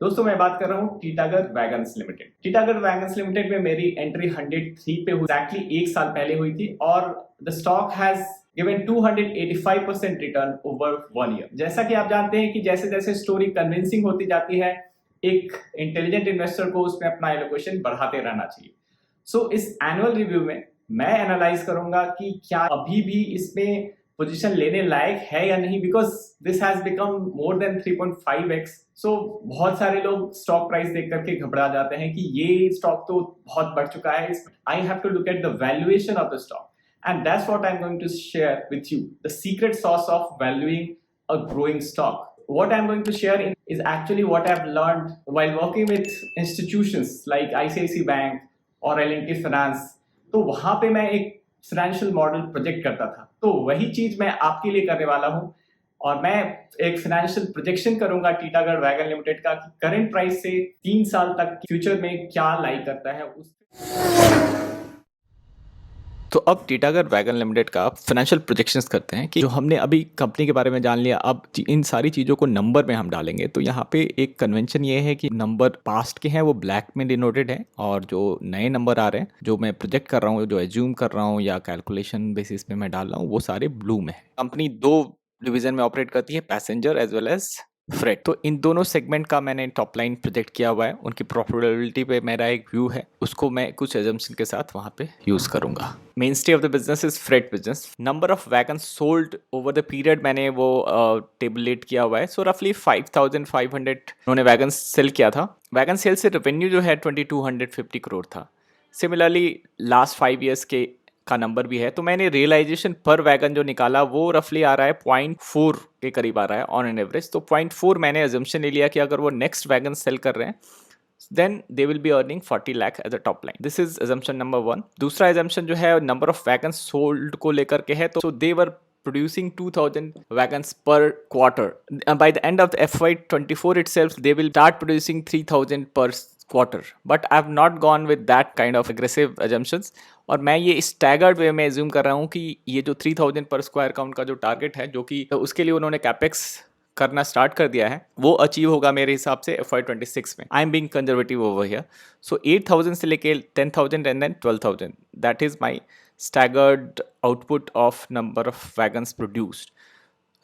दोस्तों मैं बात कर रहा हूँ Titagarh wagons limited. Titagarh wagons limited में मेरी एंट्री 103 पे एग्जैक्टली एक साल पहले हुई थी और the stock has given 285% return over 1 year. जैसा कि आप जानते हैं कि जैसे जैसे स्टोरी कन्विंसिंग होती जाती है, एक इंटेलिजेंट इन्वेस्टर को उसमें अपना एलोकेशन बढ़ाते रहना चाहिए। सो इस एनुअल रिव्यू में मैं एनालाइज करूंगा कि क्या अभी भी इसमें पोजीशन लेने लायक है या नहीं, because this has become more than 3.5x। सो बहुत सारे लोग स्टॉक प्राइस देख करके घबरा जाते हैं कि ये स्टॉक तो बहुत बढ़ चुका है। I have to look at the valuation of the stock, and that's what I'm going to share with you, the secret sauce of valuing a growing stock. What I'm going to share is actually what I've learned while working with institutions like ICICI Bank or L&T Finance. तो वहां पे मैं एक financial model project करता था, तो वही चीज मैं आपके लिए करने वाला हूं और मैं एक फाइनेंशियल प्रोजेक्शन करूंगा टीटागढ़ वैगन लिमिटेड का कि करंट प्राइस से 3 साल तक फ्यूचर में क्या लाई करता है उस। तो अब टीटागढ़ वैगन लिमिटेड का फाइनेंशियल प्रोजेक्शंस करते हैं कि जो हमने अभी कंपनी के बारे में जान लिया, अब इन सारी चीज़ों को नंबर में हम डालेंगे। तो यहाँ पे एक कन्वेंशन ये है कि नंबर पास्ट के हैं वो ब्लैक में डिनोटेड है और जो नए नंबर आ रहे हैं जो मैं प्रोजेक्ट कर रहा हूँ, जो एज्यूम कर रहा हूँ या कैलकुलेशन बेसिस पे मैं डाल रहा हूँ, वो सारे ब्लू में है। कंपनी 2 डिवीजन में ऑपरेट करती है, passenger as well as freight. तो इन दोनों सेगमेंट का मैंने टॉप लाइन प्रोजेक्ट किया हुआ है, उनकी प्रॉफिटेबिलिटी पे मेरा एक व्यू है, उसको मैं कुछ एजम्पशन के साथ वहाँ पे यूज़ करूँगा। Main stay of the business is freight business. Number of wagon sold over the period मैंने वो टेबुलेट किया हुआ है। सो रफली 5500 उन्होंने वैगन सेल किया था। वैगन सेल से रेवेन्यू जो है 2250 करोड़ था। सिमिलरली लास्ट 5 ईयर्स के का नंबर भी है। तो मैंने रियलाइजेशन पर वैगन जो निकाला वो रफली आ रहा है 0.4 के करीब आ रहा है ऑन एन एवरेज। तो 0.4 मैंने एजम्पशन ले लिया कि अगर वो नेक्स्ट वैगन सेल कर रहे हैं then they will be earning 40 lakh as a top line. This is assumption number 1. दूसरा assumption जो है number of wagons sold को लेकर के है। तो so they were producing 2000 wagons per quarter. By the end of the FY24 itself, they will start producing 3000 per quarter. But I have not gone with that kind of aggressive assumptions. और मैं ये staggered way में assume कर रहा हूँ कि ये जो 3000 पर स्क्वायर काउंट का जो टारगेट है, जो कि उसके लिए उन्होंने कैपेक्स करना स्टार्ट कर दिया है, वो अचीव होगा मेरे हिसाब से FY26 में। I am being conservative over here. So 8000 से लेके 10,000 and then 12,000, that is my staggered output of number of wagons produced.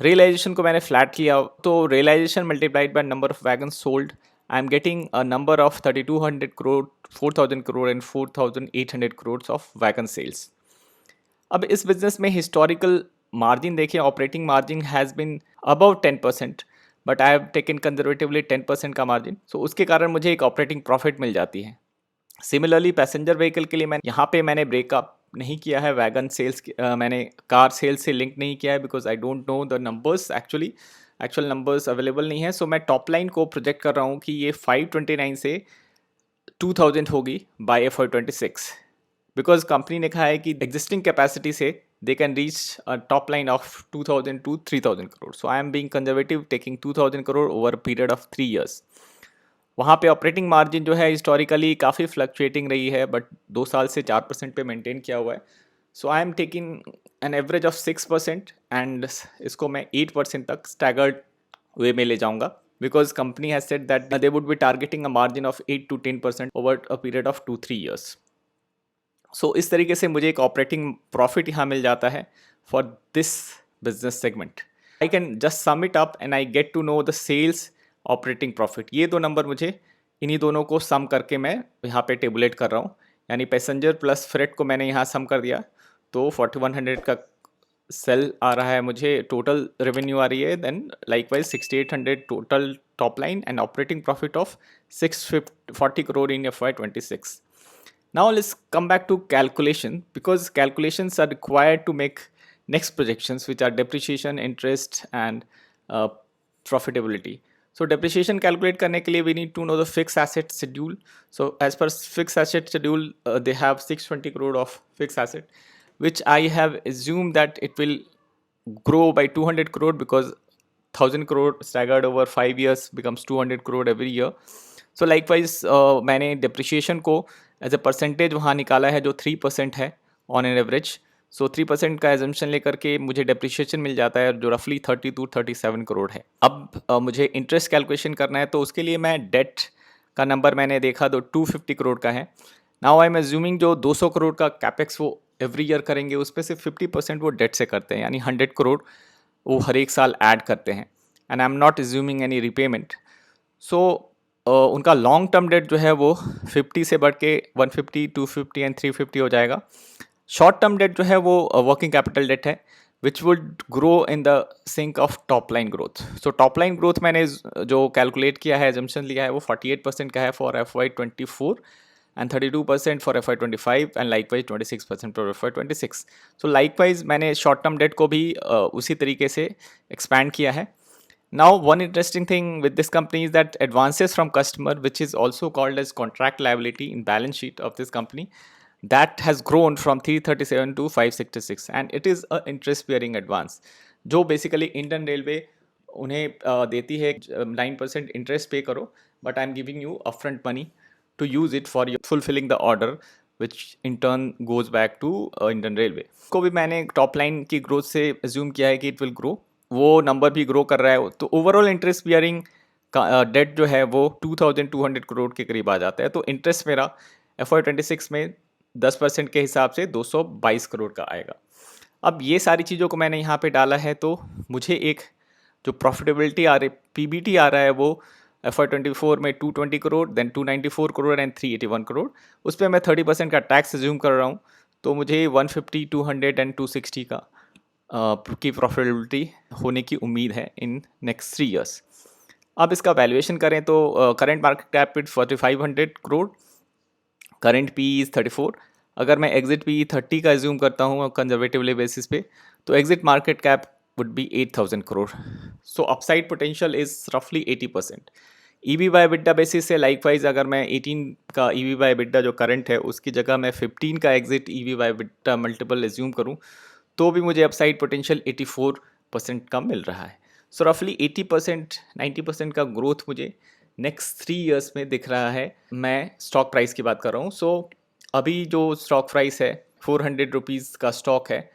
Realisation को मैंने फ्लैट लिया, तो realisation multiplied by number of wagons sold, I am getting a number of 3200 crore, 4000 crore and 4800 crore of wagon sales. अब इस business में historical margin देखिए, operating margin has been above 10%, but I have taken conservatively 10% का मार्जिन। सो उसके कारण मुझे एक operating profit मिल जाती है। सिमिलरली पैसेंजर व्हीकल के लिए मैंने ब्रेकअप नहीं किया है वैगन सेल्स, मैंने कार सेल्स से लिंक नहीं किया है, because I don't know the numbers, actual numbers available नहीं है। सो मैं टॉप लाइन को प्रोजेक्ट कर रहा हूँ कि ये 529 से 2000 होगी बाय FY26, बिकॉज कंपनी ने कहा है कि एग्जिस्टिंग कैपेसिटी से they can reach a top line of 2000 to 3000 crore. So I am being conservative, taking 2000 crore over a period of 3 years. वहाँ पे ऑपरेटिंग मार्जिन जो है हिस्टोरिकली काफ़ी फ्लक्चुएटिंग रही है, बट 2 साल से 4% पे मेंटेन किया हुआ है। So I am taking an average of 6% and इसको मैं 8% तक स्टैगर्ड वे में ले जाऊँगा, because company has said that they would be targeting a margin of 8 to 10% over a period of 2-3 years. So इस तरीके से मुझे एक ऑपरेटिंग प्रॉफिट यहाँ मिल जाता है for this business segment. I can just sum it up and I get to know the sales operating profit. ये 2 नंबर मुझे इन्हीं दोनों को सम करके मैं यहाँ पे टेबुलेट कर रहा हूँ, यानी पैसेंजर प्लस फ्रेट को मैंने यहाँ सम कर दिया, तो 4100 का सेल आ रहा है मुझे, टोटल रेवेन्यू आ रही है, then likewise 6800 total top line and operating profit of 640 crore in FY26. Now let's come back to calculation, because calculations are required to make next projections, which are depreciation, interest and profitability. So depreciation calculate करने के लिए we need to know the fixed asset schedule. So as per fixed asset schedule, they have 620 crore of fixed asset, which I have assumed that it will grow by 200 crore because 1000 crore staggered over 5 years becomes 200 crore every year. So likewise मैंने depreciation को as a percentage वहाँ निकाला है जो 3% है on an average, सो 3% का assumption लेकर के मुझे डेप्रिशिएशन मिल जाता है जो रफली 30 to 37 करोड़ है। अब मुझे इंटरेस्ट कैलकुलेशन करना है, तो उसके लिए मैं डेट का नंबर मैंने देखा तो 250 करोड़ का है। नाउ आई एम एज्यूमिंग जो 200 करोड़ का कैपेक्स वो एवरी ईयर करेंगे, उस पर से 50% वो डेट से करते हैं, यानी 100 करोड़ वो हर एक साल ऐड करते हैं। And I am not assuming any repayment. So उनका लॉन्ग टर्म डेट जो है वो 50 से बढ़ के 150, 250 एंड 350 हो जाएगा। शॉर्ट टर्म डेट जो है वो वर्किंग कैपिटल डेट है, which would grow in the sync of top line growth. So top line growth मैंने जो कैलकुलेट किया है, एजम्पशन लिया है, वो 48% का है for FY24 and 32% for FY25 and likewise 26% for FY26. So likewise मैंने short term debt को भी उसी तरीके से expand किया है। Now one interesting thing with this company is that advances from customer, which is also called as contract liability in balance sheet of this company, that has grown from 337 to 566 and it is a interest bearing advance जो basically Indian Railway उन्हें देती है 9% interest pay करो, but I am giving you upfront money to use it for fulfilling the order which in turn goes back to Indian Railway। को भी मैंने top line की growth से एज्यूम किया है कि इट विल ग्रो, वो नंबर भी ग्रो कर रहा है। तो ओवरऑल इंटरेस्ट बियरिंग का डेट जो है वो 2200 करोड़ के करीब आ जाता है। तो इंटरेस्ट मेरा FY26 में 10% के हिसाब से 222 करोड़ का आएगा। अब ये सारी चीज़ों को मैंने यहाँ पे डाला है, तो मुझे एक जो प्रॉफिटेबिलिटी आ रही, PBT आ रहा है, वो FY24 में 220 करोड़, देन 294 करोड़ एंड 381 करोड़। उस पर मैं 30% का टैक्स एज्यूम कर रहा हूँ, तो मुझे 150, 200 एंड 260 का की प्रॉफिटेबिलिटी होने की उम्मीद है इन नेक्स्ट 3 ईयर्स। अब इसका वैल्यूएशन करें तो current market cap it 4500 crore, current PE is 34। अगर मैं एग्जिट PE 30 का एज्यूम करता हूँ कंजर्वेटिवली बेसिस पे, तो exit market cap would be 8,000 crore. So upside potential is roughly 80%. EV by EBITDA basis से लाइकवाइज अगर मैं 18 का EV by EBITDA जो करंट है उसकी जगह मैं 15 का exit EV by EBITDA multiple assume करूँ, तो भी मुझे अपसाइड पोटेंशियल 84% का मिल रहा है। सो रफली 80%, 90% का ग्रोथ मुझे नेक्स्ट 3 ईयर्स में दिख रहा है। मैं स्टॉक प्राइस की बात कर रहा हूँ। सो अभी जो स्टॉक प्राइस है 400 रुपीज़ का स्टॉक है,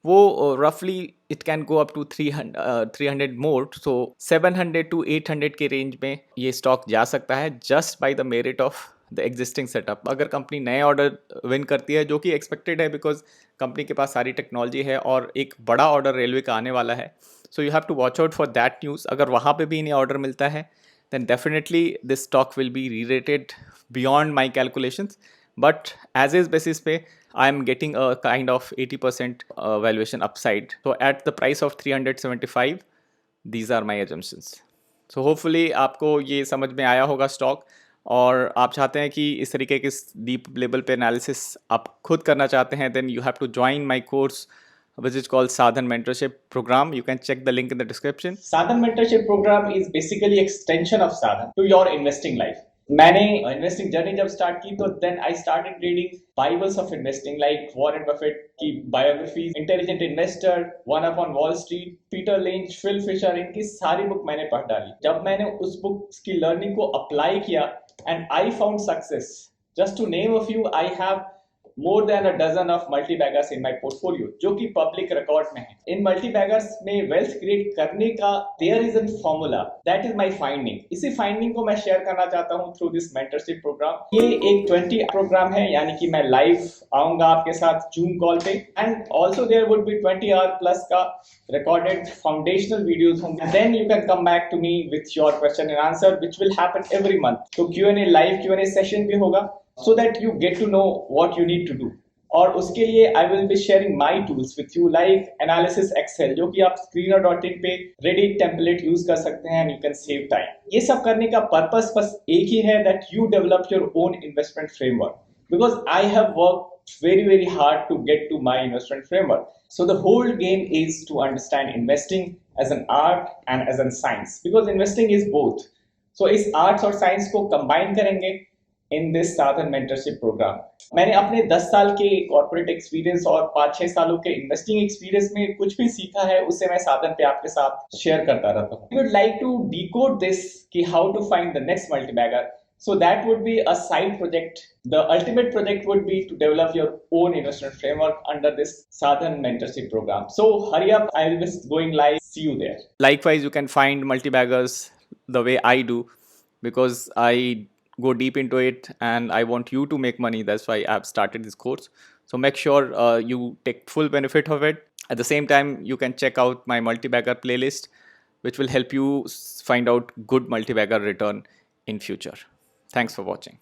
वो रफली it can go up to 300 more, so 700 to 800 के रेंज में ये स्टॉक जा सकता है just by the merit of the existing setup. अगर कंपनी नए ऑर्डर विन करती है, जो कि एक्सपेक्टेड है बिकॉज कंपनी के पास सारी टेक्नोलॉजी है और एक बड़ा ऑर्डर रेलवे का आने वाला है, so you have to watch out for that news. अगर वहाँ पे भी इन्हें ऑर्डर मिलता है then definitely this stock will be re-rated beyond my calculations, but as is basis पे I am getting a kind of 80% valuation upside. So at the price of 375, these are my assumptions. So hopefully आपको ये समझ में आया होगा stock, और आप चाहते हैं कि इस तरीके के डीप लेवल पे एनालिसिस आप खुद करना चाहते हैं, then you have to join my course which is called Sadhan Mentorship Program. You can check the link in the description. Sadhan Mentorship Program is basically extension of Sadhan to your investing life. मैंने investing journey जब start की तो then I started reading bibles of investing like Warren Buffett की biographies, intelligent investor, one up on Wall Street, Peter Lynch, Phil Fisher, इनकी सारी book मैंने पढ़ डाली। जब मैंने उस बुक की लर्निंग को अप्लाई किया and I found success. Just to name a few, I have more than a dozen of multi-baggers in my portfolio, जो कि public record में है। इन multi-baggers में wealth create करने का there is a formula, that is my finding। इसी finding को मैं share करना चाहता हूँ through this mentorship program। ये एक 20 प्रोग्राम है, यानी कि मैं live आऊँगा आपके साथ Zoom call पे, and also there would be 20 hour plus का recorded foundational videos होंगे। Then you can come back to me with your question and answer, which will happen every month। तो Q&A live Q&A session भी होगा, so that you get to know what you need to do। और उसके लिए I will be sharing my tools with you like Analysis Excel, जो कि आप screener.in पे ready template use कर सकते हैं and you can save time। ये सब करने का पर्पस बस एक ही है, that you develop your own investment framework, because I have worked very hard to get to my investment framework। So the whole game is to understand investing as an art and as a science, because investing is both। So इस arts और science को combine करेंगे in this Sadhan Mentorship Program। मैंने अपने 10 साल के corporate experience और 5-6 सालों के इन्वेस्टिंग एक्सपीरियंस में कुछ भी सीखा है, उसे मैं साधन पे आपके साथ शेयर करता रहता हूँ। I would like to decode this कि how to find the next multi-bagger So that would be a side project. The ultimate project would be to develop your own investment framework under this Sadhan mentorship program. So hurry up, I will be going live. See you there. Likewise, you can find multibaggers the way I do, because I go deep into it and I want you to make money. That's why I've started this course. So make sure you take full benefit of it. At the same time, you can check out my multibagger playlist, which will help you find out good multibagger return in future. Thanks for watching.